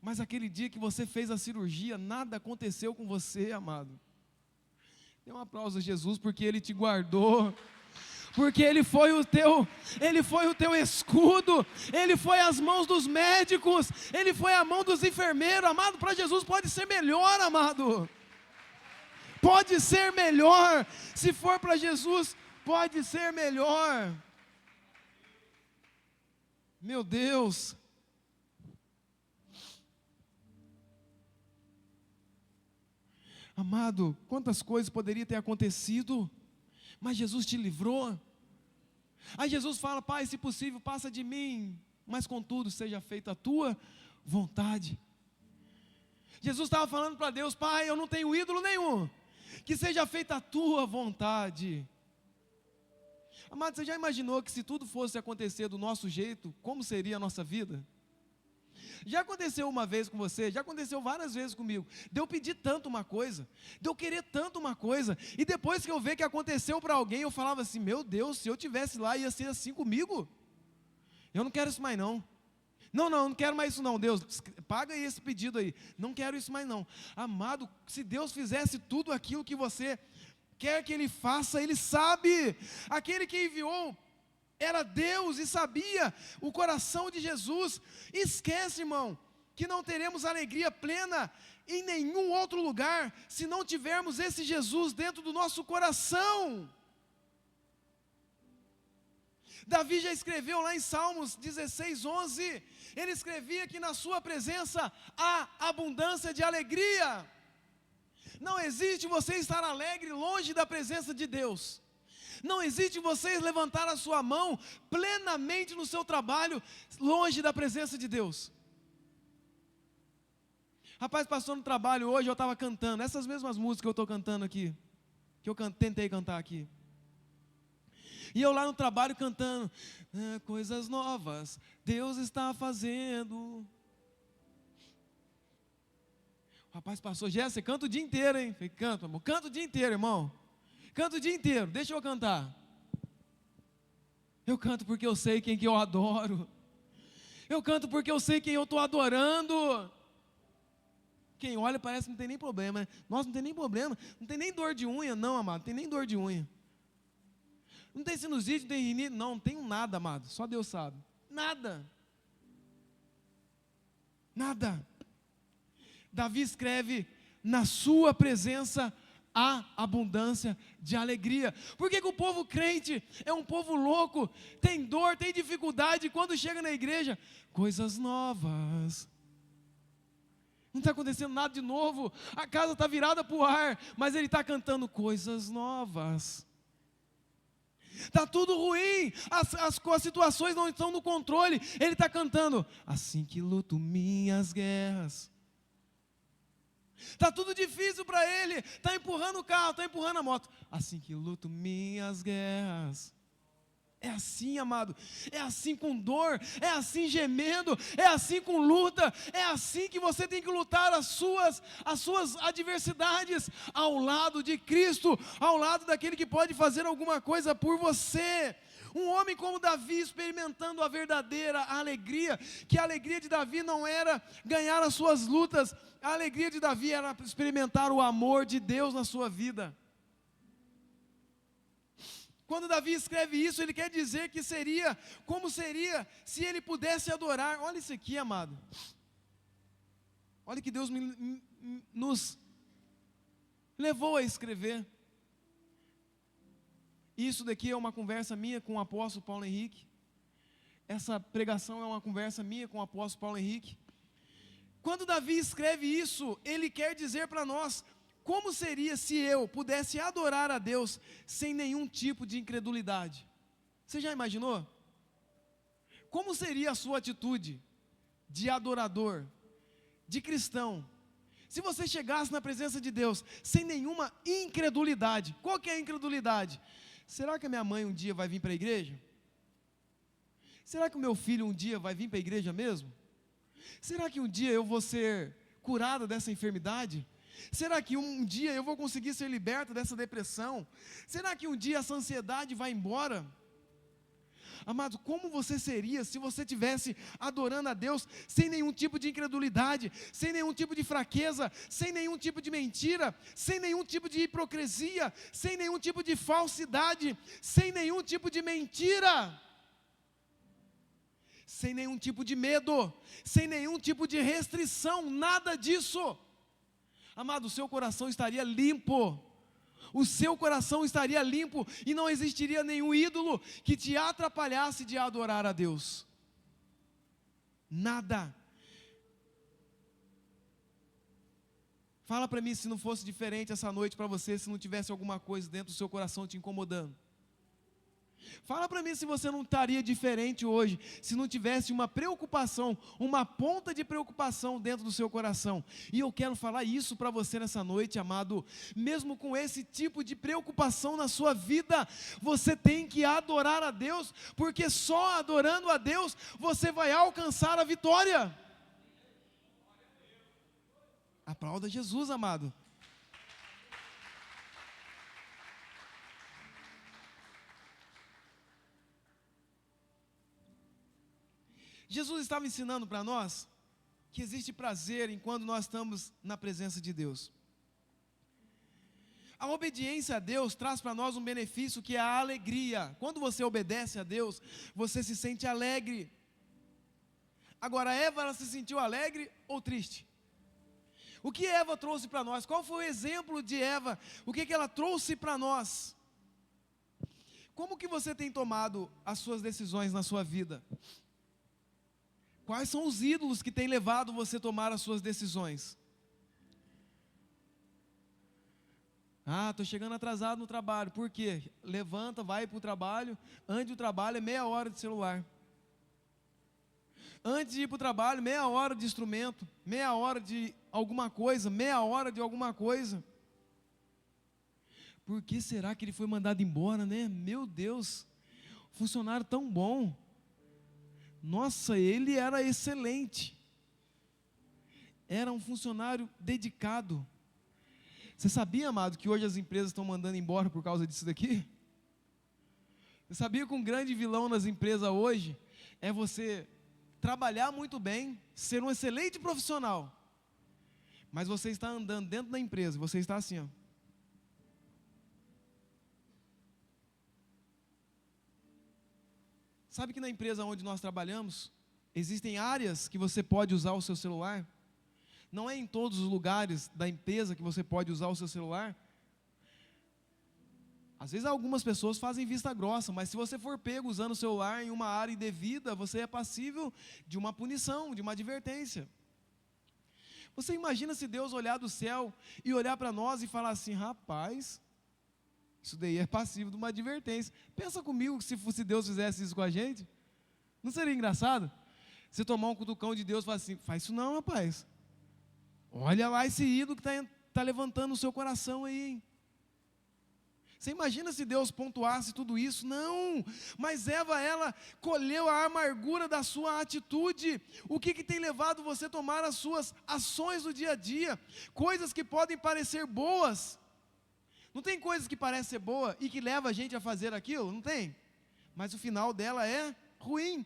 Mas aquele dia que você fez a cirurgia, nada aconteceu com você, amado. Dê um aplauso a Jesus, porque Ele te guardou. Porque Ele foi o teu escudo, Ele foi as mãos dos médicos, Ele foi a mão dos enfermeiros, amado. Para Jesus pode ser melhor, amado. Pode ser melhor, se for para Jesus, pode ser melhor. Meu Deus. Amado, quantas coisas poderiam ter acontecido, mas Jesus te livrou. Aí Jesus fala, Pai, se possível, passa de mim, mas contudo, seja feita a tua vontade. Jesus estava falando para Deus, Pai, eu não tenho ídolo nenhum, que seja feita a tua vontade. Amado, você já imaginou que se tudo fosse acontecer do nosso jeito, como seria a nossa vida? Já aconteceu uma vez com você, já aconteceu várias vezes comigo, de eu pedir tanto uma coisa, de eu querer tanto uma coisa, e depois que eu ver que aconteceu para alguém, eu falava assim, meu Deus, se eu tivesse lá, ia ser assim comigo. Eu não quero isso mais não. Não quero mais isso não, Deus, paga aí esse pedido aí, não quero isso mais não. Amado, se Deus fizesse tudo aquilo que você quer que Ele faça, Ele sabe. Aquele que enviou era Deus e sabia o coração de Jesus. Esquece, irmão, que não teremos alegria plena em nenhum outro lugar, se não tivermos esse Jesus dentro do nosso coração. Davi já escreveu lá em Salmos 16:11, ele escrevia que na sua presença há abundância de alegria. Não existe você estar alegre longe da presença de Deus. Não existe você levantar a sua mão plenamente no seu trabalho, longe da presença de Deus. Rapaz, passou no trabalho hoje, eu estava cantando, essas mesmas músicas que eu estou cantando aqui, que eu tentei cantar aqui. E eu lá no trabalho cantando, coisas novas Deus está fazendo. O rapaz passou, Jéssica, você canta o dia inteiro, hein? Falei, canto, amor, canto o dia inteiro, irmão. Canto o dia inteiro, deixa eu cantar. Eu canto porque eu sei quem que eu adoro. Eu canto porque eu sei quem eu estou adorando. Quem olha parece que não tem nem problema, né? Nossa, não tem nem problema, não tem nem dor de unha, não, amado, não tem nem dor de unha. Não tem sinusite, não tem rinite, não tenho nada, amado, só Deus sabe. Nada. Davi escreve: na sua presença há abundância de alegria. Por que o povo crente é um povo louco, tem dor, tem dificuldade, e quando chega na igreja, coisas novas. Não está acontecendo nada de novo, a casa está virada para o ar, mas ele está cantando coisas novas. Está tudo ruim, as situações não estão no controle, ele está cantando: assim que luto minhas guerras. Está tudo difícil para ele, está empurrando o carro, está empurrando a moto, assim que luto minhas guerras. É assim, amado, é assim com dor, é assim gemendo, é assim com luta, é assim que você tem que lutar as suas adversidades, ao lado de Cristo, ao lado daquele que pode fazer alguma coisa por você. Um homem como Davi experimentando a verdadeira alegria, que a alegria de Davi não era ganhar as suas lutas, a alegria de Davi era experimentar o amor de Deus na sua vida. Quando Davi escreve isso, ele quer dizer que seria, como seria se ele pudesse adorar. Olha isso aqui, amado. Olha que Deus nos levou a escrever. Isso daqui é uma conversa minha com o apóstolo Paulo Henrique. Essa pregação é uma conversa minha com o apóstolo Paulo Henrique. Quando Davi escreve isso, ele quer dizer para nós: como seria se eu pudesse adorar a Deus sem nenhum tipo de incredulidade? Você já imaginou? Como seria a sua atitude de adorador, de cristão, se você chegasse na presença de Deus sem nenhuma incredulidade? Qual que é a incredulidade? Será que a minha mãe um dia vai vir para a igreja? Será que o meu filho um dia vai vir para a igreja mesmo? Será que um dia eu vou ser curado dessa enfermidade? Será que um dia eu vou conseguir ser liberto dessa depressão? Será que um dia essa ansiedade vai embora? Amado, como você seria se você estivesse adorando a Deus sem nenhum tipo de incredulidade, sem nenhum tipo de fraqueza, sem nenhum tipo de mentira, sem nenhum tipo de hipocrisia, sem nenhum tipo de falsidade, sem nenhum tipo de mentira, sem nenhum tipo de medo, sem nenhum tipo de restrição, nada disso? Amado, o seu coração estaria limpo. O seu coração estaria limpo e não existiria nenhum ídolo que te atrapalhasse de adorar a Deus. Nada. Fala para mim se não fosse diferente essa noite para você, se não tivesse alguma coisa dentro do seu coração te incomodando. Fala para mim se você não estaria diferente hoje, se não tivesse uma preocupação, uma ponta de preocupação dentro do seu coração. E eu quero falar isso para você nessa noite, amado. Mesmo com esse tipo de preocupação na sua vida, você tem que adorar a Deus, porque só adorando a Deus você vai alcançar a vitória. Aplauda Jesus, amado. Jesus estava ensinando para nós que existe prazer enquanto nós estamos na presença de Deus. A obediência a Deus traz para nós um benefício que é a alegria. Quando você obedece a Deus, você se sente alegre. Agora, Eva, ela se sentiu alegre ou triste? O que Eva trouxe para nós? Qual foi o exemplo de Eva? O que ela trouxe para nós? Como que você tem tomado as suas decisões na sua vida? Quais são os ídolos que têm levado você a tomar as suas decisões? Estou chegando atrasado no trabalho. Por quê? Levanta, vai para o trabalho. Antes do trabalho é meia hora de celular. Antes de ir para o trabalho, meia hora de instrumento. Meia hora de alguma coisa. Meia hora de alguma coisa. Por que será que ele foi mandado embora, né? Meu Deus, funcionário tão bom. Nossa, ele era excelente. Era um funcionário dedicado. Você sabia, amado, que hoje as empresas estão mandando embora por causa disso daqui? Você sabia que um grande vilão nas empresas hoje é você trabalhar muito bem, ser um excelente profissional, mas você está andando dentro da empresa, você está assim, ó. Sabe que na empresa onde nós trabalhamos, existem áreas que você pode usar o seu celular? Não é em todos os lugares da empresa que você pode usar o seu celular. Às vezes algumas pessoas fazem vista grossa, mas se você for pego usando o celular em uma área indevida, você é passível de uma punição, de uma advertência. Você imagina se Deus olhar do céu e olhar para nós e falar assim: rapaz, isso daí é passível de uma advertência. Pensa comigo que se fosse Deus fizesse isso com a gente, não seria engraçado? Você tomar um cutucão de Deus e falar assim: faz isso não, rapaz. Olha lá esse ídolo que está levantando o seu coração aí, hein? Você imagina se Deus pontuasse tudo isso? Não, mas Eva, ela colheu a amargura da sua atitude. O que tem levado você a tomar as suas ações do dia a dia? Coisas que podem parecer boas. Não tem coisas que parecem ser boa e que leva a gente a fazer aquilo? Não tem? Mas o final dela é ruim.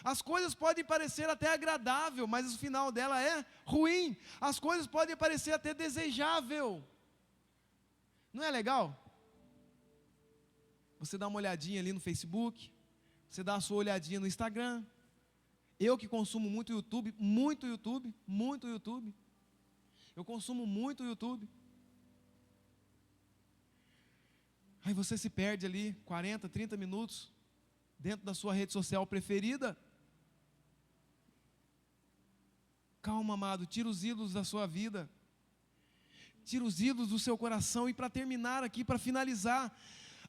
As coisas podem parecer até agradável, mas o final dela é ruim. As coisas podem parecer até desejável. Não é legal? Você dá uma olhadinha ali no Facebook, você dá a sua olhadinha no Instagram. Eu que consumo muito YouTube, eu consumo muito YouTube. Aí você se perde ali 40, 30 minutos dentro da sua rede social preferida. Calma, amado, tira os ídolos da sua vida. Tira os ídolos do seu coração. E para terminar aqui, para finalizar,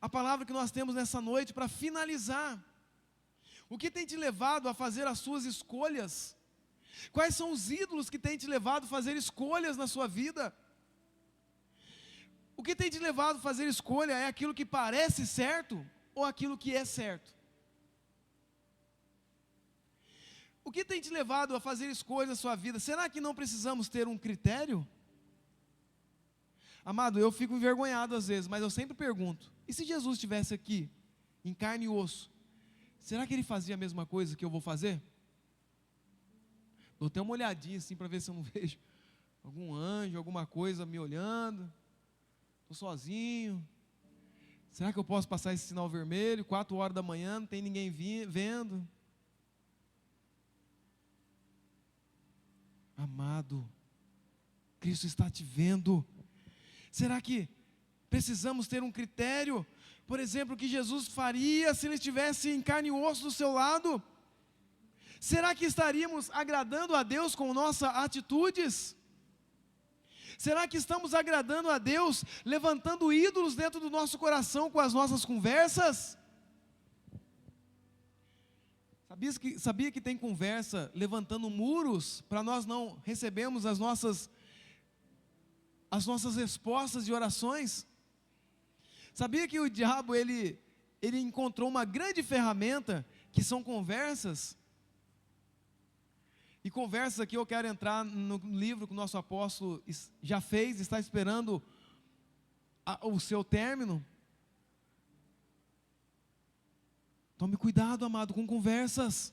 a palavra que nós temos nessa noite, para finalizar, o que tem te levado a fazer as suas escolhas? Quais são os ídolos que tem te levado a fazer escolhas na sua vida? O que tem te levado a fazer escolha é aquilo que parece certo ou aquilo que é certo? O que tem te levado a fazer escolhas na sua vida? Será que não precisamos ter um critério? Amado, eu fico envergonhado às vezes, mas eu sempre pergunto: e se Jesus estivesse aqui, em carne e osso, será que Ele fazia a mesma coisa que eu vou fazer? Dou até uma olhadinha assim para ver se eu não vejo algum anjo, alguma coisa me olhando. Estou sozinho. Será que eu posso passar esse sinal vermelho? 4 horas da manhã, não tem ninguém vendo. Amado, Cristo está te vendo. Será que precisamos ter um critério? Por exemplo, o que Jesus faria se Ele estivesse em carne e osso do seu lado? Será que estaríamos agradando a Deus com nossas atitudes? Será que estamos agradando a Deus, levantando ídolos dentro do nosso coração com as nossas conversas? Sabia que tem conversa levantando muros para nós não recebermos as nossas respostas de orações? Sabia que o diabo ele encontrou uma grande ferramenta que são conversas? E conversas aqui eu quero entrar no livro que o nosso apóstolo já fez, está esperando o seu término. Tome cuidado, amado, com conversas.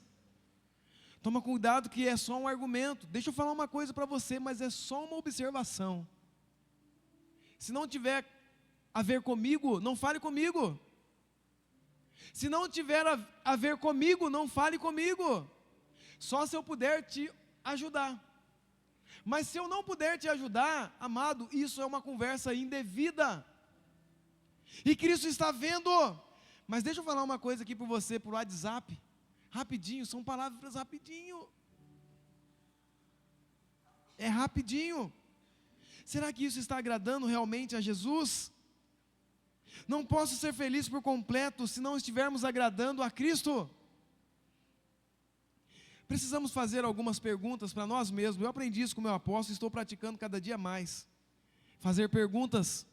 Toma cuidado que é só um argumento. Deixa eu falar uma coisa para você, mas é só uma observação. Se não tiver a ver comigo, não fale comigo. Se não tiver a ver comigo, não fale comigo. Só se eu puder te ajudar. Mas se eu não puder te ajudar, amado, isso é uma conversa indevida. E Cristo está vendo. Mas deixa eu falar uma coisa aqui para você, por WhatsApp. Rapidinho, são palavras rapidinho. É rapidinho. Será que isso está agradando realmente a Jesus? Não posso ser feliz por completo se não estivermos agradando a Cristo. Precisamos fazer algumas perguntas para nós mesmos. Eu aprendi isso com o meu apóstolo e estou praticando cada dia mais. Fazer perguntas.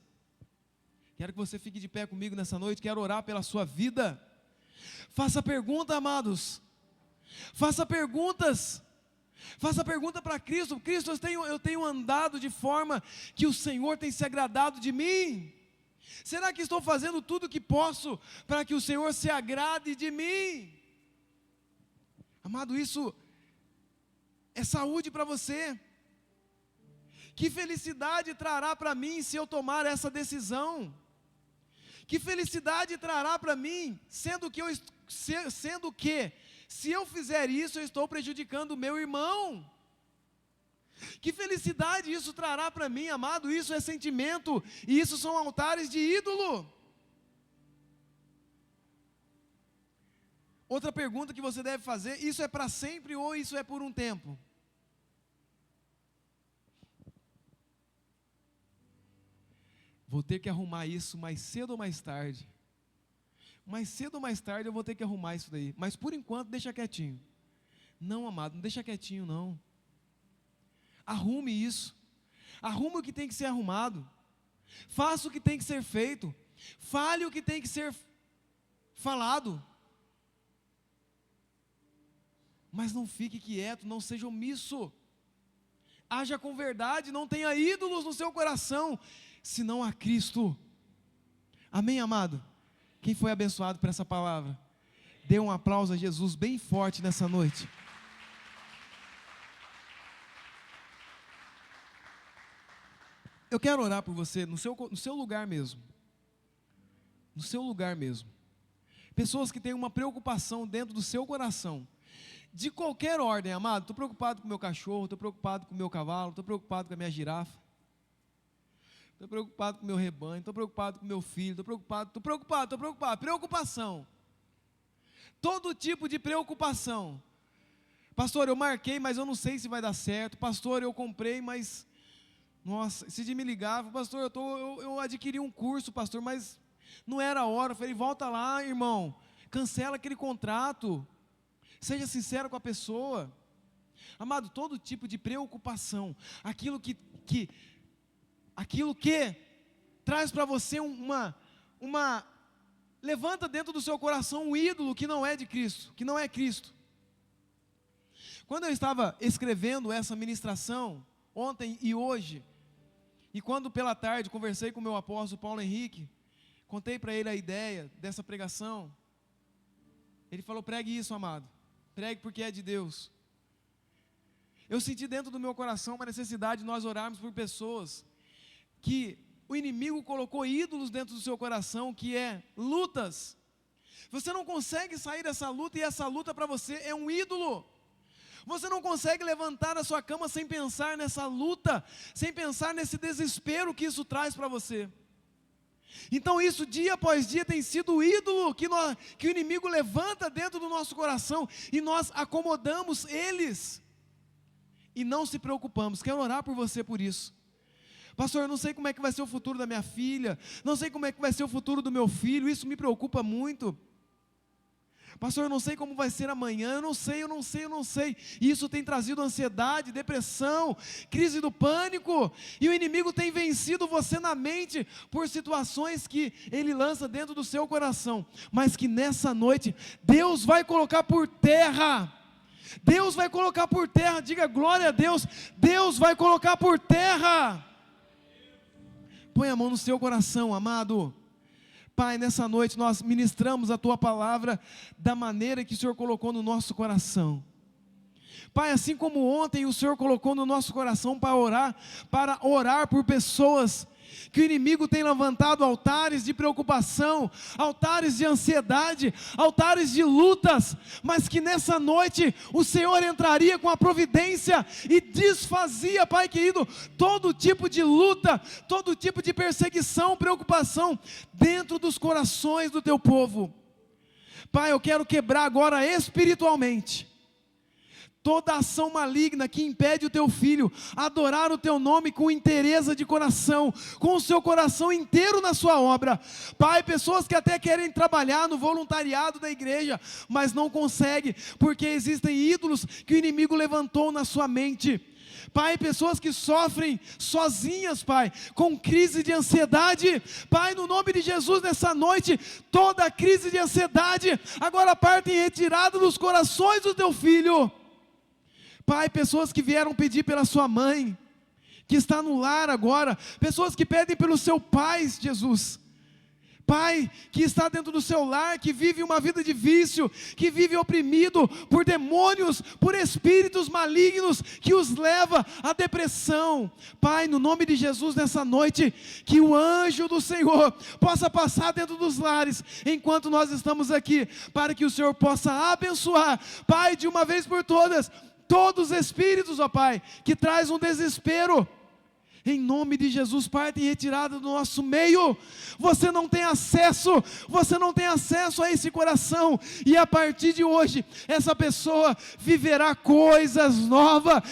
Quero que você fique de pé comigo nessa noite. Quero orar pela sua vida. Faça pergunta, amados. Faça perguntas. Faça pergunta para Cristo. Cristo, eu tenho andado de forma que o Senhor tem se agradado de mim? Será que estou fazendo tudo o que posso para que o Senhor se agrade de mim? Amado, isso é saúde para você. Que felicidade trará para mim se eu tomar essa decisão? Que felicidade trará para mim, sendo que se eu fizer isso, eu estou prejudicando o meu irmão? Que felicidade isso trará para mim, amado? Isso é sentimento, e isso são altares de ídolo. Outra pergunta que você deve fazer: isso é para sempre ou isso é por um tempo? Vou ter que arrumar isso mais cedo ou mais tarde. Mais cedo ou mais tarde eu vou ter que arrumar isso daí. Mas por enquanto deixa quietinho. Não, amado, não deixa quietinho não. Arrume isso. Arrume o que tem que ser arrumado. Faça o que tem que ser feito. Fale o que tem que ser falado. Mas não fique quieto, não seja omisso. Haja com verdade, não tenha ídolos no seu coração, senão a Cristo. Amém, amado? Quem foi abençoado por essa palavra? Dê um aplauso a Jesus bem forte nessa noite. Eu quero orar por você no seu lugar mesmo. No seu lugar mesmo. Pessoas que têm uma preocupação dentro do seu coração, de qualquer ordem, amado. Estou preocupado com o meu cachorro, estou preocupado com o meu cavalo, estou preocupado com a minha girafa, estou preocupado com o meu rebanho, estou preocupado com o meu filho, estou preocupado. Preocupação. Todo tipo de preocupação. Pastor, eu marquei, mas eu não sei se vai dar certo. Pastor, eu comprei, mas... Nossa, esse dia me ligava: pastor, eu adquiri um curso, pastor, mas não era a hora. Eu falei: volta lá, irmão, cancela aquele contrato. Seja sincero com a pessoa. Amado, todo tipo de preocupação, aquilo que traz para você levanta dentro do seu coração um ídolo que não é de Cristo, que não é Cristo. Quando eu estava escrevendo essa ministração, ontem e hoje, e quando pela tarde conversei com o meu apóstolo Paulo Henrique, contei para ele a ideia dessa pregação, ele falou: pregue isso, amado, pregue porque é de Deus. Eu senti dentro do meu coração uma necessidade de nós orarmos por pessoas que o inimigo colocou ídolos dentro do seu coração, que é lutas. Você não consegue sair dessa luta, e essa luta para você é um ídolo. Você não consegue levantar da sua cama sem pensar nessa luta, sem pensar nesse desespero que isso traz para você. Então isso dia após dia tem sido o ídolo que o inimigo levanta dentro do nosso coração, e nós acomodamos eles, e não se preocupamos. Quero orar por você por isso. Pastor, eu não sei como é que vai ser o futuro da minha filha, não sei como é que vai ser o futuro do meu filho, isso me preocupa muito. Pastor, eu não sei como vai ser amanhã, eu não sei, e isso tem trazido ansiedade, depressão, crise do pânico, e o inimigo tem vencido você na mente, por situações que ele lança dentro do seu coração, mas que nessa noite, Deus vai colocar por terra. Deus vai colocar por terra, diga glória a Deus, Deus vai colocar por terra. Põe a mão no seu coração, amado. Pai, nessa noite nós ministramos a Tua palavra da maneira que o Senhor colocou no nosso coração. Pai, assim como ontem o Senhor colocou no nosso coração para orar por pessoas que o inimigo tem levantado altares de preocupação, altares de ansiedade, altares de lutas, mas que nessa noite o Senhor entraria com a providência e desfazia, Pai querido, todo tipo de luta, todo tipo de perseguição, preocupação dentro dos corações do Teu povo. Pai, eu quero quebrar agora espiritualmente toda ação maligna que impede o Teu filho adorar o Teu nome com inteireza de coração, com o seu coração inteiro na Sua obra. Pai, pessoas que até querem trabalhar no voluntariado da igreja, mas não conseguem, porque existem ídolos que o inimigo levantou na sua mente. Pai, pessoas que sofrem sozinhas, Pai, com crise de ansiedade. Pai, no nome de Jesus, nessa noite, toda crise de ansiedade agora parte em retirada dos corações do Teu filho. Pai, pessoas que vieram pedir pela sua mãe, que está no lar agora, pessoas que pedem pelo seu pai, Jesus. Pai, que está dentro do seu lar, que vive uma vida de vício, que vive oprimido por demônios, por espíritos malignos, que os leva à depressão. Pai, no nome de Jesus, nessa noite, que o anjo do Senhor possa passar dentro dos lares, enquanto nós estamos aqui, para que o Senhor possa abençoar, Pai, de uma vez por todas, todos os espíritos, ó Pai, que traz um desespero, em nome de Jesus, parte em retirada do nosso meio. Você não tem acesso a esse coração, e a partir de hoje, essa pessoa viverá coisas novas,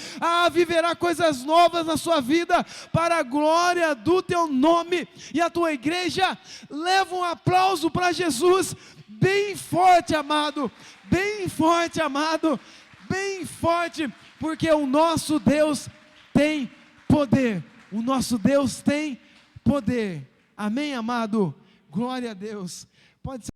viverá coisas novas na sua vida, para a glória do teu nome. E a tua igreja, leva um aplauso para Jesus, bem forte, amado, bem forte, amado, bem forte, porque o nosso Deus tem poder. O nosso Deus tem poder. Amém, amado? Glória a Deus. Pode ser.